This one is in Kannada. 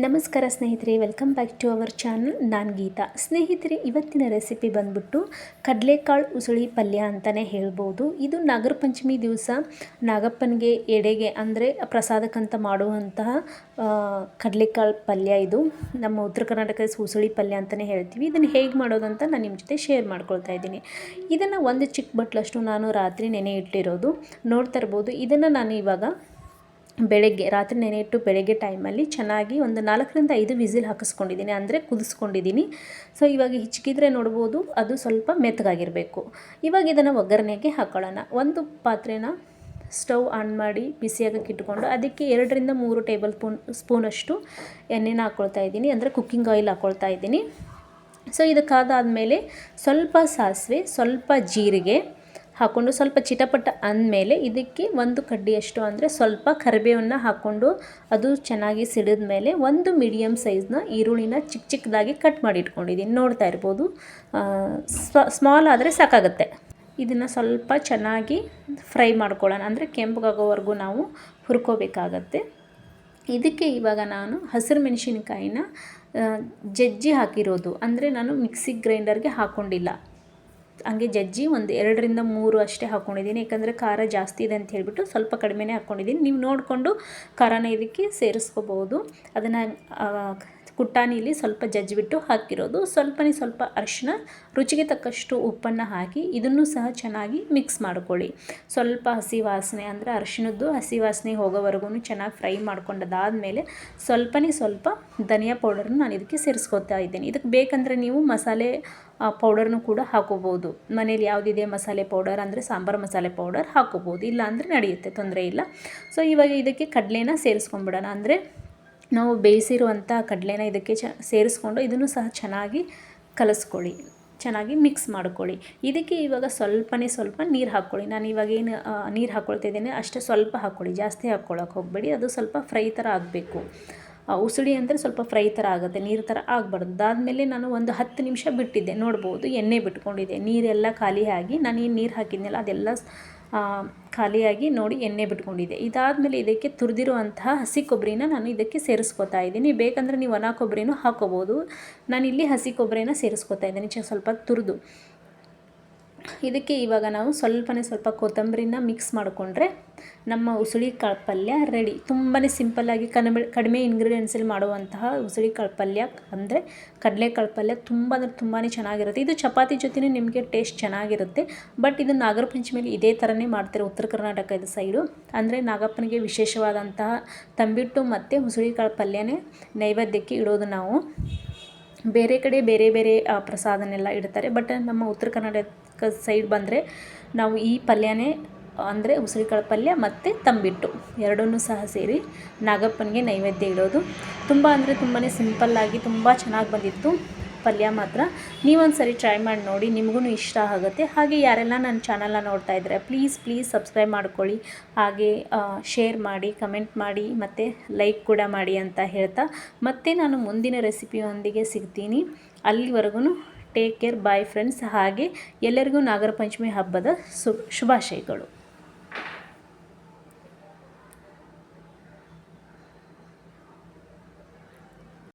ನಮಸ್ಕಾರ ಸ್ನೇಹಿತರೆ, welcome back to our channel. ನಾನು ಗೀತಾ. ಸ್ನೇಹಿತರೆ, ಇವತ್ತಿನ ರೆಸಿಪಿ ಬಂದ್ಬಿಟ್ಟು ಕಡಲೆಕಾಳು ಉಸುಳಿ ಪಲ್ಯ ಅಂತಲೇ ಹೇಳ್ಬೋದು. ಇದು ನಾಗರ ಪಂಚಮಿ ದಿವಸ ನಾಗಪ್ಪನಿಗೆ ಎಡೆಗೆ ಅಂದರೆ ಪ್ರಸಾದಕ್ಕಂತ ಮಾಡುವಂತಹ ಕಡಲೆಕಾಳು ಪಲ್ಯ. ಇದು ನಮ್ಮ ಉತ್ತರ ಕರ್ನಾಟಕದ ಉಸುಳಿ ಪಲ್ಯ ಅಂತಲೇ ಹೇಳ್ತೀವಿ. ಇದನ್ನು ಹೇಗೆ ಮಾಡೋದಂತ ನಾನು ನಿಮ್ಮ ಜೊತೆ ಶೇರ್ ಮಾಡ್ಕೊಳ್ತಾ ಇದ್ದೀನಿ. ಇದನ್ನು ಒಂದು ಚಿಕ್ಕ ಬಟ್ಲಷ್ಟು ನಾನು ರಾತ್ರಿ ನೆನೆ ಇಟ್ಟಿರೋದು ನೋಡ್ತಾ ಇರ್ಬೋದು. ಇದನ್ನು ನಾನು ಇವಾಗ ರಾತ್ರಿ ನೆನೆ ಇಟ್ಟು ಬೆಳಗ್ಗೆ ಟೈಮಲ್ಲಿ ಚೆನ್ನಾಗಿ ಒಂದು 4-5 ವಿಸಿಲ್ ಹಾಕಿಸ್ಕೊಂಡಿದ್ದೀನಿ, ಅಂದರೆ ಕುದಿಸ್ಕೊಂಡಿದ್ದೀನಿ. ಸೊ ಇವಾಗ ಹಿಚ್ಕಿದ್ರೆ ನೋಡ್ಬೋದು, ಅದು ಸ್ವಲ್ಪ ಮೆತ್ತಗಾಗಿರಬೇಕು. ಇವಾಗ ಇದನ್ನು ಒಗ್ಗರಣೆಗೆ ಹಾಕೊಳ್ಳೋಣ. ಒಂದು ಪಾತ್ರೆನ ಸ್ಟವ್ ಆನ್ ಮಾಡಿ ಬಿಸಿಯಾಗಕ್ಕೆ ಇಟ್ಕೊಂಡು ಅದಕ್ಕೆ 2-3 ಟೇಬಲ್ ಸ್ಪೂನಷ್ಟು ಎಣ್ಣೆನ ಹಾಕ್ಕೊಳ್ತಾ ಇದ್ದೀನಿ, ಅಂದರೆ ಕುಕ್ಕಿಂಗ್ ಆಯಿಲ್ ಹಾಕ್ಕೊಳ್ತಾ ಇದ್ದೀನಿ. ಸೊ ಇದಕ್ಕಾದಾದಮೇಲೆ ಸ್ವಲ್ಪ ಸಾಸಿವೆ, ಸ್ವಲ್ಪ ಜೀರಿಗೆ ಹಾಕ್ಕೊಂಡು ಸ್ವಲ್ಪ ಚಿಟಪಟ ಅಂದಮೇಲೆ ಇದಕ್ಕೆ 1 ಕಡ್ಡಿಯಷ್ಟು ಅಂದರೆ ಸ್ವಲ್ಪ ಕರಿಬೇವನ್ನು ಹಾಕ್ಕೊಂಡು ಅದು ಚೆನ್ನಾಗಿ ಸಿಡಿದ ಮೇಲೆ ಒಂದು ಮೀಡಿಯಮ್ ಸೈಜ್ನ ಈರುಳ್ಳಿನ ಚಿಕ್ಕದಾಗಿ ಕಟ್ ಮಾಡಿ ಇಟ್ಕೊಂಡಿದ್ದೀನಿ. ನೋಡ್ತಾ ಇರ್ಬೋದು, ಸ್ಮಾಲ್ ಆದರೆ ಸಾಕಾಗುತ್ತೆ. ಇದನ್ನು ಸ್ವಲ್ಪ ಚೆನ್ನಾಗಿ ಫ್ರೈ ಮಾಡ್ಕೊಳ್ಳೋಣ, ಅಂದರೆ ಕೆಂಪಗಾಗೋವರೆಗೂ ನಾವು ಹುರ್ಕೋಬೇಕಾಗತ್ತೆ. ಇದಕ್ಕೆ ಇವಾಗ ನಾನು ಹಸಿರು ಮೆಣಸಿನಕಾಯಿನ ಜಜ್ಜಿ ಹಾಕಿರೋದು, ಅಂದರೆ ನಾನು ಮಿಕ್ಸಿ ಗ್ರೈಂಡರ್ಗೆ ಹಾಕ್ಕೊಂಡಿಲ್ಲ, ಹಂಗೆ ಜಜ್ಜಿ ಒಂದು 2-3 ಅಷ್ಟೇ ಹಾಕ್ಕೊಂಡಿದ್ದೀನಿ. ಯಾಕಂದರೆ ಖಾರ ಜಾಸ್ತಿ ಇದೆ ಅಂತ ಹೇಳಿಬಿಟ್ಟು ಸ್ವಲ್ಪ ಕಡಿಮೆನೇ ಹಾಕ್ಕೊಂಡಿದ್ದೀನಿ. ನೀವು ನೋಡಿಕೊಂಡು ಖಾರನ ಇದಕ್ಕೆ ಸೇರಿಸ್ಕೋಬೋದು. ಅದನ್ನು ಕುಟ್ಟಾಣಿಲಿ ಸ್ವಲ್ಪ ಜಜ್ಜಿಬಿಟ್ಟು ಹಾಕಿರೋದು. ಸ್ವಲ್ಪ ಅರಿಶಿನ, ರುಚಿಗೆ ತಕ್ಕಷ್ಟು ಉಪ್ಪನ್ನು ಹಾಕಿ ಇದನ್ನು ಸಹ ಚೆನ್ನಾಗಿ ಮಿಕ್ಸ್ ಮಾಡ್ಕೊಳ್ಳಿ. ಸ್ವಲ್ಪ ಹಸಿ ವಾಸನೆ, ಅಂದರೆ ಅರಿಶಿನದ್ದು ಹಸಿ ವಾಸನೆ ಹೋಗೋವರೆಗೂ ಚೆನ್ನಾಗಿ ಫ್ರೈ ಮಾಡ್ಕೊಂಡಾದಮೇಲೆ ಸ್ವಲ್ಪ ಧನಿಯಾ ಪೌಡರ್ನ ನಾನು ಇದಕ್ಕೆ ಸೇರಿಸ್ಕೊತಾ ಇದ್ದೀನಿ. ಇದಕ್ಕೆ ಬೇಕಂದರೆ ನೀವು ಮಸಾಲೆ ಪೌಡರ್ನು ಕೂಡ ಹಾಕೋಬೋದು. ಮನೇಲಿ ಯಾವುದಿದೆ ಮಸಾಲೆ ಪೌಡರ್, ಅಂದರೆ ಸಾಂಬಾರು ಮಸಾಲೆ ಪೌಡರ್ ಹಾಕೋಬೋದು, ಇಲ್ಲ ಅಂದರೆ ನಡೆಯುತ್ತೆ, ತೊಂದರೆ ಇಲ್ಲ. ಸೊ ಇವಾಗ ಇದಕ್ಕೆ ಕಡಲೆನ ಸೇರಿಸ್ಕೊಂಡ್ಬಿಡೋಣ, ಅಂದರೆ ನಾವು ಬೇಯಿಸಿರುವಂಥ ಕಡಲೆನ ಇದಕ್ಕೆ ಸೇರಿಸ್ಕೊಂಡು ಇದನ್ನು ಸಹ ಚೆನ್ನಾಗಿ ಕಲಿಸ್ಕೊಳ್ಳಿ, ಚೆನ್ನಾಗಿ ಮಿಕ್ಸ್ ಮಾಡ್ಕೊಳ್ಳಿ. ಇದಕ್ಕೆ ಇವಾಗ ಸ್ವಲ್ಪ ನೀರು ಹಾಕ್ಕೊಳ್ಳಿ. ನಾನು ಇವಾಗ ಏನು ನೀರು ಹಾಕ್ಕೊಳ್ತಿದ್ದೇನೆ ಅಷ್ಟೇ ಸ್ವಲ್ಪ ಹಾಕ್ಕೊಳ್ಳಿ, ಜಾಸ್ತಿ ಹಾಕ್ಕೊಳ್ಳೋಕೆ ಹೋಗಬೇಡಿ. ಅದು ಸ್ವಲ್ಪ ಫ್ರೈ ಥರ ಆಗಬೇಕು. ಉಸುಳಿ ಅಂದರೆ ಸ್ವಲ್ಪ ಫ್ರೈ ಥರ ಆಗುತ್ತೆ, ನೀರು ಥರ ಆಗಬಾರ್ದು. ಅದಾದಮೇಲೆ ನಾನು ಒಂದು 10 ನಿಮಿಷ ಬಿಟ್ಟಿದ್ದೆ, ನೋಡ್ಬೋದು ಎಣ್ಣೆ ಬಿಟ್ಕೊಂಡಿದ್ದೆ, ನೀರೆಲ್ಲ ಖಾಲಿಯಾಗಿ ನಾನು ಏನು ನೀರು ಹಾಕಿದ್ನಲ್ಲ ಅದೆಲ್ಲ ಖಾಲಿಯಾಗಿ ನೋಡಿ ಎಣ್ಣೆ ಬಿಟ್ಕೊಂಡಿದ್ದೆ. ಇದಾದಮೇಲೆ ಇದಕ್ಕೆ ತುರಿದಿರುವಂತಹ ಹಸಿ ಕೊಬ್ಬರಿನ ನಾನು ಇದಕ್ಕೆ ಸೇರಿಸ್ಕೊತಾ ಇದ್ದೀನಿ. ಬೇಕಂದರೆ ನೀವು ಒಣ ಕೊಬ್ಬರಿನೂ ಹಾಕೋಬೋದು. ನಾನಿಲ್ಲಿ ಹಸಿ ಕೊಬ್ಬರಿನ ಸೇರಿಸ್ಕೊತಾ ಇದ್ದೀನಿ, ಸ್ವಲ್ಪ ತುರಿದು. ಇದಕ್ಕೆ ಇವಾಗ ನಾವು ಸ್ವಲ್ಪ ಕೊತ್ತಂಬರಿನ ಮಿಕ್ಸ್ ಮಾಡಿಕೊಂಡ್ರೆ ನಮ್ಮ ಉಸುಳಿ ಕಾಳು ಪಲ್ಯ ರೆಡಿ. ತುಂಬಾ ಸಿಂಪಲ್ಲಾಗಿ ಕಡಿಮೆ ಇಂಗ್ರೀಡಿಯೆಂಟ್ಸಲ್ಲಿ ಮಾಡುವಂತಹ ಉಸುಳಿ ಕಾಳು ಪಲ್ಯ, ಅಂದರೆ ಕಡಲೆಕಾಳು ಪಲ್ಯ ತುಂಬಾ ಚೆನ್ನಾಗಿರುತ್ತೆ. ಇದು ಚಪಾತಿ ಜೊತೆನೂ ನಿಮಗೆ ಟೇಸ್ಟ್ ಚೆನ್ನಾಗಿರುತ್ತೆ. ಬಟ್ ಇದು ನಾಗರ ಪಂಚಮಿಯಲ್ಲಿ ಇದೇ ಥರನೇ ಮಾಡ್ತಾರೆ ಉತ್ತರ ಕರ್ನಾಟಕದ ಸೈಡು. ಅಂದರೆ ನಾಗಪ್ಪನಿಗೆ ವಿಶೇಷವಾದಂತಹ ತಂಬಿಟ್ಟು ಮತ್ತು ಉಸುಳಿ ಕಾಳು ಪಲ್ಯನೇ ನೈವೇದ್ಯಕ್ಕೆ ಇಡೋದು ನಾವು. ಬೇರೆ ಕಡೆ ಬೇರೆ ಪ್ರಸಾದನೆಲ್ಲ ಇಡ್ತಾರೆ, ಬಟ್ ನಮ್ಮ ಉತ್ತರ ಕರ್ನಾಟಕ ಸೈಡ್ ಬಂದರೆ ನಾವು ಈ ಪಲ್ಯನೇ, ಅಂದರೆ ಉಸುಳಿಕಾಳು ಪಲ್ಯ ಮತ್ತು ತಂಬಿಟ್ಟು ಎರಡನ್ನೂ ಸಹ ಸೇರಿ ನಾಗಪ್ಪನಿಗೆ ನೈವೇದ್ಯ ಇಡೋದು. ತುಂಬಾ ಸಿಂಪಲ್ಲಾಗಿ ತುಂಬ ಚೆನ್ನಾಗಿ ಬಂದಿತ್ತು ಪಲ್ಯ ಮಾತ್ರ. ನೀವೊಂದು ಸರಿ ಟ್ರೈ ಮಾಡಿ ನೋಡಿ, ನಿಮಗೂ ಇಷ್ಟ ಆಗುತ್ತೆ. ಹಾಗೆ ಯಾರೆಲ್ಲ ನನ್ನ ಚಾನಲ್ನ ನೋಡ್ತಾ ಇದ್ದಾರೆ ಪ್ಲೀಸ್ ಸಬ್ಸ್ಕ್ರೈಬ್ ಮಾಡ್ಕೊಳ್ಳಿ, ಹಾಗೆ ಶೇರ್ ಮಾಡಿ, ಕಮೆಂಟ್ ಮಾಡಿ, ಮತ್ತು ಲೈಕ್ ಕೂಡ ಮಾಡಿ ಅಂತ ಹೇಳ್ತಾ ಮತ್ತೆ ನಾನು ಮುಂದಿನ ರೆಸಿಪಿಯೊಂದಿಗೆ ಸಿಗ್ತೀನಿ. ಅಲ್ಲಿವರೆಗೂ ಟೇಕ್ ಕೇರ್, ಬಾಯ್ ಫ್ರೆಂಡ್ಸ್. ಹಾಗೆ ಎಲ್ಲರಿಗೂ ನಾಗರ ಪಂಚಮಿ ಹಬ್ಬದ ಶುಭಾಶಯಗಳು.